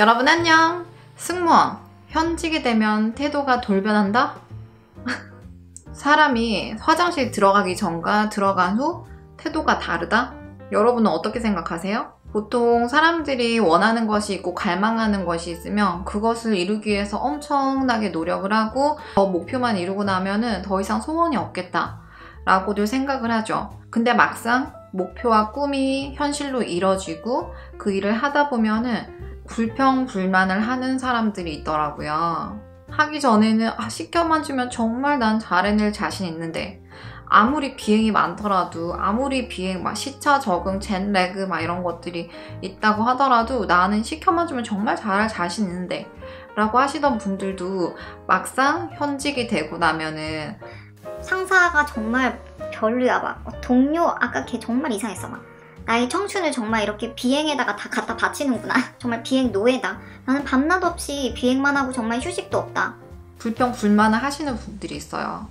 여러분 안녕! 승무원, 현직이 되면 태도가 돌변한다? 사람이 화장실 들어가기 전과 들어간 후 태도가 다르다? 여러분은 어떻게 생각하세요? 보통 사람들이 원하는 것이 있고 갈망하는 것이 있으면 그것을 이루기 위해서 엄청나게 노력을 하고 목표만 이루고 나면은 더 이상 소원이 없겠다 라고들 생각을 하죠. 근데 막상 목표와 꿈이 현실로 이뤄지고 그 일을 하다 보면은 불평불만을 하는 사람들이 있더라고요. 하기 전에는 시켜만 주면 정말 난 잘해낼 자신 있는데 아무리 비행이 많더라도 아무리 비행 시차 적응, jetlag 이런 것들이 있다고 하더라도 나는 시켜만 주면 정말 잘할 자신 있는데 라고 하시던 분들도 막상 현직이 되고 나면은 상사가 정말 별로야 막 동료 아까 걔 정말 이상했어 막 나의 청춘을 정말 이렇게 비행에다가 다 갖다 바치는구나. 정말 비행 노예다. 나는 밤낮 없이 비행만 하고 정말 휴식도 없다. 불평불만을 하시는 분들이 있어요.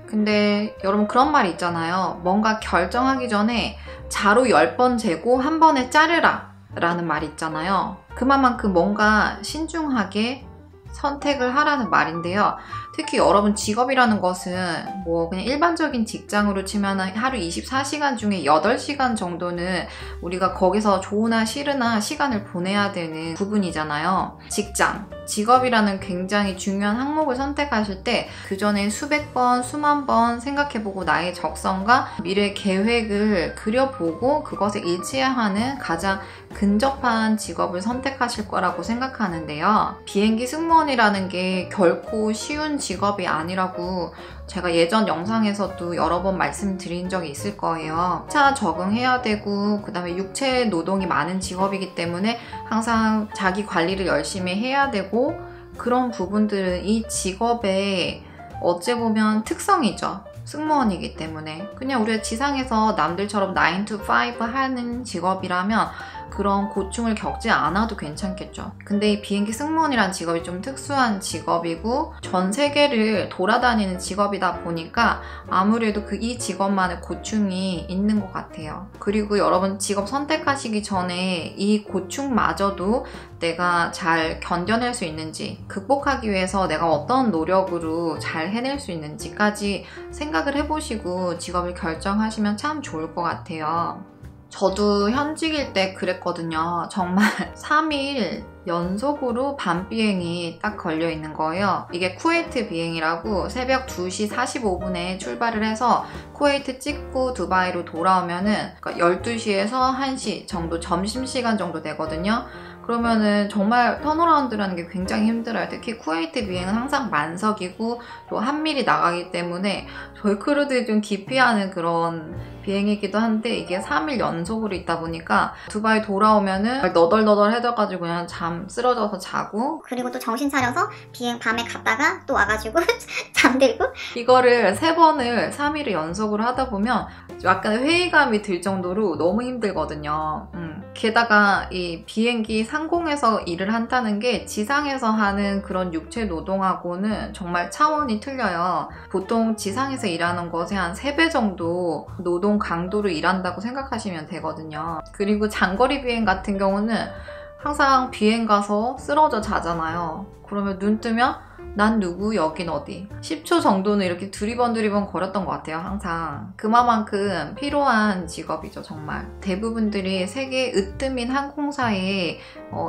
근데 여러분 그런 말이 있잖아요. 뭔가 결정하기 전에 자로 10번 재고 한 번에 자르라 라는 말이 있잖아요. 그만큼 뭔가 신중하게 선택을 하라는 말인데요. 특히 여러분 직업이라는 것은 뭐 그냥 일반적인 직장으로 치면 하루 24시간 중에 8시간 정도는 우리가 거기서 좋으나 싫으나 시간을 보내야 되는 부분이잖아요. 직업이라는 굉장히 중요한 항목을 선택하실 때 그 전에 수백 번, 수만 번 생각해보고 나의 적성과 미래 계획을 그려보고 그것에 일치하는 가장 근접한 직업을 선택하실 거라고 생각하는데요. 비행기 승무원이라는 게 결코 쉬운 직업이 아니라고 제가 예전 영상에서도 여러 번 말씀드린 적이 있을 거예요. 시차 적응해야 되고 그 다음에 육체 노동이 많은 직업이기 때문에 항상 자기 관리를 열심히 해야 되고 그런 부분들은 이 직업의 어찌 보면 특성이죠. 승무원이기 때문에 그냥 우리가 지상에서 남들처럼 9 to 5 하는 직업이라면 그런 고충을 겪지 않아도 괜찮겠죠. 근데 이 비행기 승무원이란 직업이 좀 특수한 직업이고 전 세계를 돌아다니는 직업이다 보니까 아무래도 이 직업만의 고충이 있는 것 같아요. 그리고 여러분 직업 선택하시기 전에 이 고충마저도 내가 잘 견뎌낼 수 있는지, 극복하기 위해서 내가 어떤 노력으로 잘 해낼 수 있는지까지 생각을 해보시고 직업을 결정하시면 참 좋을 것 같아요. 저도 현직일 때 그랬거든요. 정말 3일 연속으로 밤 비행이 딱 걸려 있는 거예요. 이게 쿠웨이트 비행이라고 새벽 2시 45분에 출발을 해서 쿠웨이트 찍고 두바이로 돌아오면은 12시에서 1시 정도 점심시간 정도 되거든요. 그러면은 정말 턴어라운드라는 게 굉장히 힘들어요. 특히 쿠웨이트 비행은 항상 만석이고 또 한밀이 나가기 때문에 저희 크루들이 좀 기피하는 그런 비행이기도 한데 이게 3일 연속으로 있다 보니까 두바이 돌아오면은 너덜너덜해져가지고 그냥 쓰러져서 자고 그리고 또 정신 차려서 비행 밤에 갔다가 또 와가지고 잠들고 이거를 3번을 3일을 연속으로 하다 보면 약간 회의감이 들 정도로 너무 힘들거든요. 게다가 이 비행기 상공에서 일을 한다는 게 지상에서 하는 그런 육체 노동하고는 정말 차원이 틀려요. 보통 지상에서 일하는 것의 한 3배 정도 노동 강도로 일한다고 생각하시면 되거든요. 그리고 장거리 비행 같은 경우는 항상 비행 가서 쓰러져 자잖아요. 그러면 눈 뜨면 난 누구 여긴 어디 10초 정도는 이렇게 두리번 거렸던 것 같아요. 항상 그만큼 필요한 직업이죠. 정말 대부분들이 세계 으뜸인 항공사에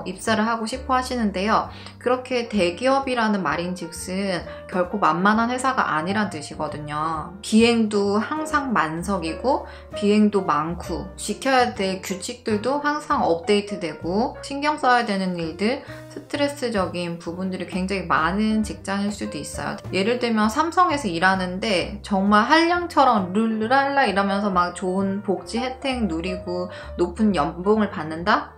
입사를 하고 싶어 하시는데요. 그렇게 대기업이라는 말인즉슨 결코 만만한 회사가 아니란 뜻이거든요. 비행도 항상 만석이고 비행도 많고 지켜야 될 규칙들도 항상 업데이트되고 신경 써야 되는 일들, 스트레스적인 부분들이 굉장히 많은 직장일 수도 있어요. 예를 들면 삼성에서 일하는데 정말 한량처럼 룰루랄라 이러면서 막 좋은 복지 혜택 누리고 높은 연봉을 받는다?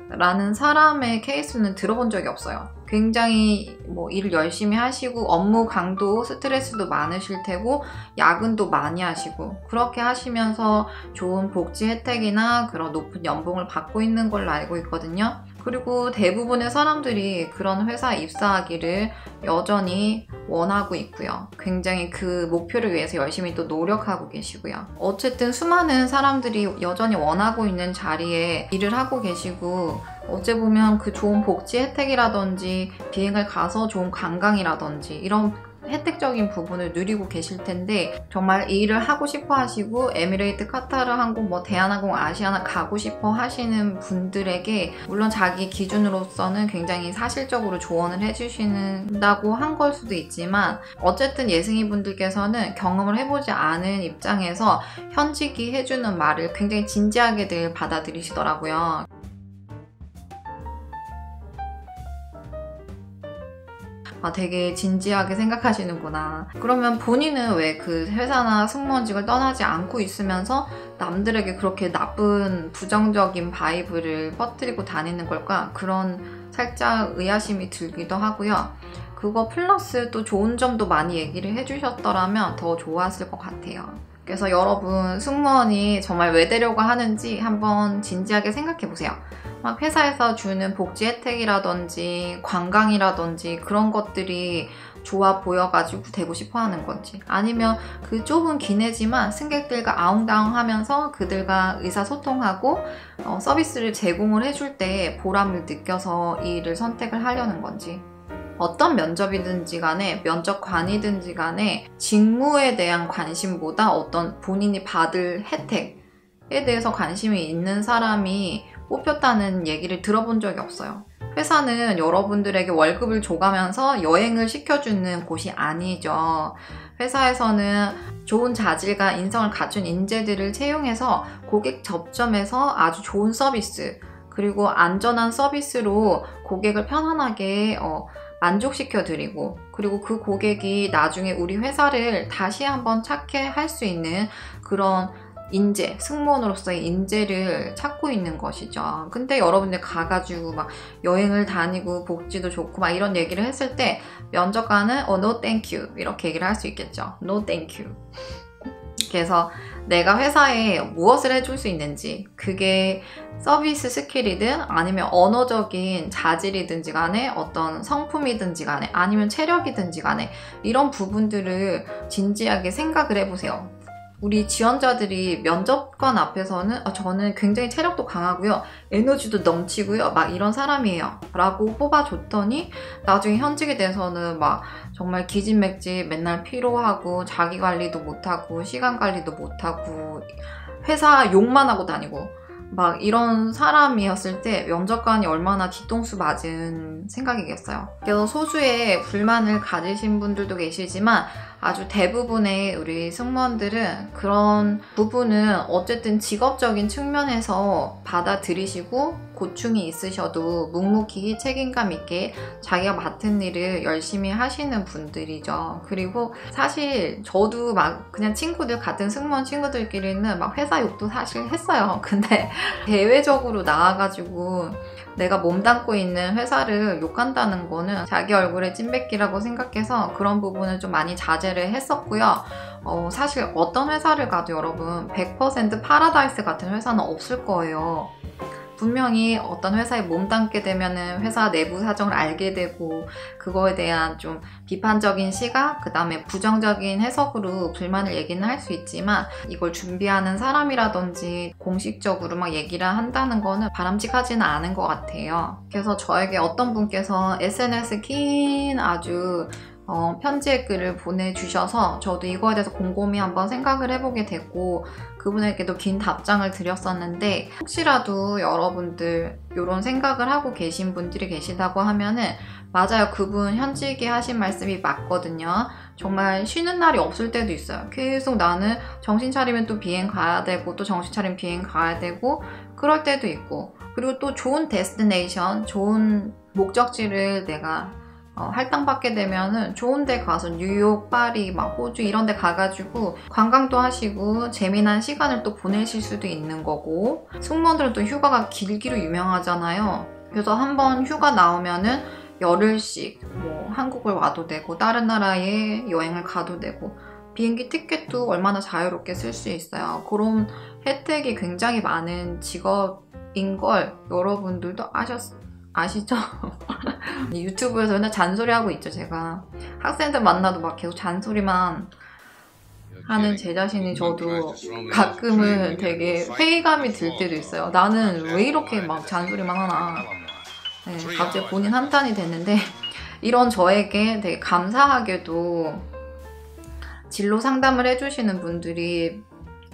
라는 사람의 케이스는 들어본 적이 없어요. 굉장히 일을 열심히 하시고 업무 강도, 스트레스도 많으실 테고 야근도 많이 하시고 그렇게 하시면서 좋은 복지 혜택이나 그런 높은 연봉을 받고 있는 걸로 알고 있거든요. 그리고 대부분의 사람들이 그런 회사에 입사하기를 여전히 원하고 있고요. 굉장히 그 목표를 위해서 열심히 또 노력하고 계시고요. 어쨌든 수많은 사람들이 여전히 원하고 있는 자리에 일을 하고 계시고, 어째 보면 그 좋은 복지 혜택이라든지 비행을 가서 좋은 관광이라든지 이런 혜택적인 부분을 누리고 계실 텐데, 정말 이 일을 하고 싶어 하시고 에미레이트, 카타르 항공, 대한항공, 아시아나 가고 싶어 하시는 분들에게 물론 자기 기준으로서는 굉장히 사실적으로 조언을 해주신다고 한 걸 수도 있지만, 어쨌든 예승이 분들께서는 경험을 해보지 않은 입장에서 현직이 해주는 말을 굉장히 진지하게들 받아들이시더라고요. 되게 진지하게 생각하시는구나. 그러면 본인은 왜 그 회사나 승무원직을 떠나지 않고 있으면서 남들에게 그렇게 나쁜 부정적인 바이브를 퍼뜨리고 다니는 걸까? 그런 살짝 의아심이 들기도 하고요. 그거 플러스 또 좋은 점도 많이 얘기를 해주셨더라면 더 좋았을 것 같아요. 그래서 여러분, 승무원이 정말 왜 되려고 하는지 한번 진지하게 생각해보세요. 막 회사에서 주는 복지 혜택이라든지 관광이라든지 그런 것들이 좋아 보여가지고 되고 싶어 하는 건지, 아니면 그 좁은 기내지만 승객들과 아웅다웅하면서 그들과 의사소통하고 서비스를 제공을 해줄 때 보람을 느껴서 이 일을 선택을 하려는 건지. 어떤 면접이든지 간에, 면접관이든지 간에 직무에 대한 관심보다 어떤 본인이 받을 혜택에 대해서 관심이 있는 사람이 뽑혔다는 얘기를 들어본 적이 없어요. 회사는 여러분들에게 월급을 줘가면서 여행을 시켜주는 곳이 아니죠. 회사에서는 좋은 자질과 인성을 갖춘 인재들을 채용해서 고객 접점에서 아주 좋은 서비스, 그리고 안전한 서비스로 고객을 편안하게 만족시켜드리고, 그리고 그 고객이 나중에 우리 회사를 다시 한번 찾게 할 수 있는 그런 인재, 승무원으로서의 인재를 찾고 있는 것이죠. 근데 여러분들 가가지고 막 여행을 다니고 복지도 좋고 막 이런 얘기를 했을 때 면접관은 no thank you 이렇게 얘기를 할 수 있겠죠. no thank you. 그래서 내가 회사에 무엇을 해줄 수 있는지, 그게 서비스 스킬이든 아니면 언어적인 자질이든지 간에 어떤 성품이든지 간에 아니면 체력이든지 간에 이런 부분들을 진지하게 생각을 해보세요. 우리 지원자들이 면접관 앞에서는 저는 굉장히 체력도 강하고요, 에너지도 넘치고요, 막 이런 사람이에요 라고 뽑아줬더니 나중에 현직에 대해서는 막 정말 기진맥진, 맨날 피로하고 자기관리도 못하고 시간관리도 못하고 회사 욕만 하고 다니고 막 이런 사람이었을 때 면접관이 얼마나 뒤통수 맞은 생각이겠어요. 그래서 소수의 불만을 가지신 분들도 계시지만 아주 대부분의 우리 승무원들은 그런 부분은 어쨌든 직업적인 측면에서 받아들이시고 고충이 있으셔도 묵묵히 책임감 있게 자기가 맡은 일을 열심히 하시는 분들이죠. 그리고 사실 저도 막 그냥 친구들, 같은 승무원 친구들끼리는 막 회사 욕도 사실 했어요. 근데 대외적으로 나와가지고 내가 몸담고 있는 회사를 욕한다는 거는 자기 얼굴에 찐뱉기라고 생각해서 그런 부분을 좀 많이 자제를 했었고요. 사실 어떤 회사를 가도 여러분 100% 파라다이스 같은 회사는 없을 거예요. 분명히 어떤 회사에 몸담게 되면은 회사 내부 사정을 알게 되고 그거에 대한 좀 비판적인 시각, 그 다음에 부정적인 해석으로 불만을 얘기는 할 수 있지만 이걸 준비하는 사람이라든지 공식적으로 막 얘기를 한다는 거는 바람직하지는 않은 것 같아요. 그래서 저에게 어떤 분께서 SNS 긴 아주 편지의 글을 보내주셔서 저도 이거에 대해서 곰곰이 한번 생각을 해보게 됐고 그분에게도 긴 답장을 드렸었는데, 혹시라도 여러분들 이런 생각을 하고 계신 분들이 계시다고 하면은 맞아요, 그분 현직에 하신 말씀이 맞거든요. 정말 쉬는 날이 없을 때도 있어요. 계속 나는 정신 차리면 또 비행 가야 되고 또 정신 차리면 비행 가야 되고 그럴 때도 있고, 그리고 또 좋은 데스티네이션, 좋은 목적지를 내가 할당받게 되면은 좋은 데 가서 뉴욕, 파리, 막 호주 이런 데 가가지고 관광도 하시고 재미난 시간을 또 보내실 수도 있는 거고, 승무원들은 또 휴가가 길기로 유명하잖아요. 그래서 한번 휴가 나오면은 열흘씩 한국을 와도 되고 다른 나라에 여행을 가도 되고 비행기 티켓도 얼마나 자유롭게 쓸 수 있어요. 그런 혜택이 굉장히 많은 직업인 걸 여러분들도 아시죠? 유튜브에서 맨날 잔소리하고 있죠, 제가. 학생들 만나도 막 계속 잔소리만 하는 제 자신이 저도 가끔은 되게 회의감이 들 때도 있어요. 나는 왜 이렇게 막 잔소리만 하나. 네, 갑자기 본인 한탄이 됐는데 이런 저에게 되게 감사하게도 진로 상담을 해주시는 분들이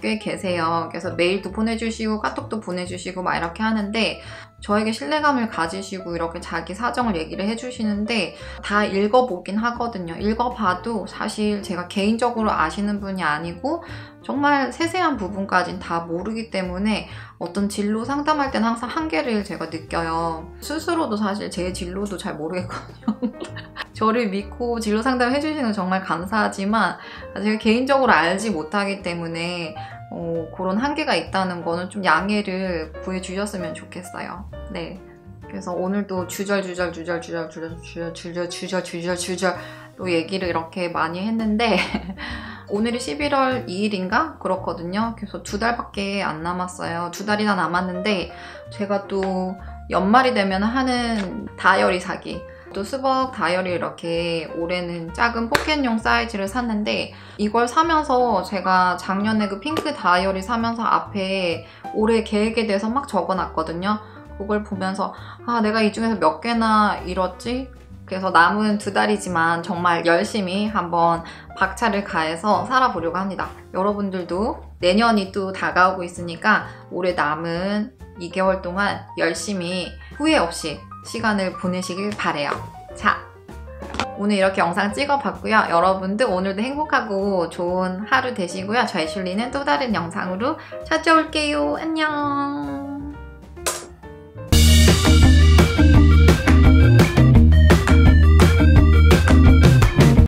꽤 계세요. 그래서 메일도 보내주시고 카톡도 보내주시고 막 이렇게 하는데 저에게 신뢰감을 가지시고 이렇게 자기 사정을 얘기를 해주시는데 다 읽어보긴 하거든요. 읽어봐도 사실 제가 개인적으로 아시는 분이 아니고 정말 세세한 부분까지는 다 모르기 때문에 어떤 진로 상담할 때는 항상 한계를 제가 느껴요. 스스로도 사실 제 진로도 잘 모르겠거든요. 저를 믿고 진로 상담 해주시는 건 정말 감사하지만 제가 개인적으로 알지 못하기 때문에 그런 한계가 있다는 거는 좀 양해를 구해주셨으면 좋겠어요. 네. 그래서 오늘도 주절주절 또 얘기를 이렇게 많이 했는데 오늘이 11월 2일인가? 그렇거든요. 그래서 2달밖에 안 남았어요. 2달이나 남았는데 제가 또 연말이 되면 하는 다이어리 사기 또 스벅 다이어리 이렇게 올해는 작은 포켓용 사이즈를 샀는데 이걸 사면서 제가 작년에 그 핑크 다이어리 사면서 앞에 올해 계획에 대해서 막 적어놨거든요. 그걸 보면서 아 내가 이 중에서 몇 개나 이뤘지? 그래서 남은 2달이지만 정말 열심히 한번 박차를 가해서 살아보려고 합니다. 여러분들도 내년이 또 다가오고 있으니까 올해 남은 2개월 동안 열심히 후회 없이 시간을 보내시길 바래요. 자, 오늘 이렇게 영상 찍어봤고요. 여러분들 오늘도 행복하고 좋은 하루 되시고요. 저희 슐리는 또 다른 영상으로 찾아올게요. 안녕.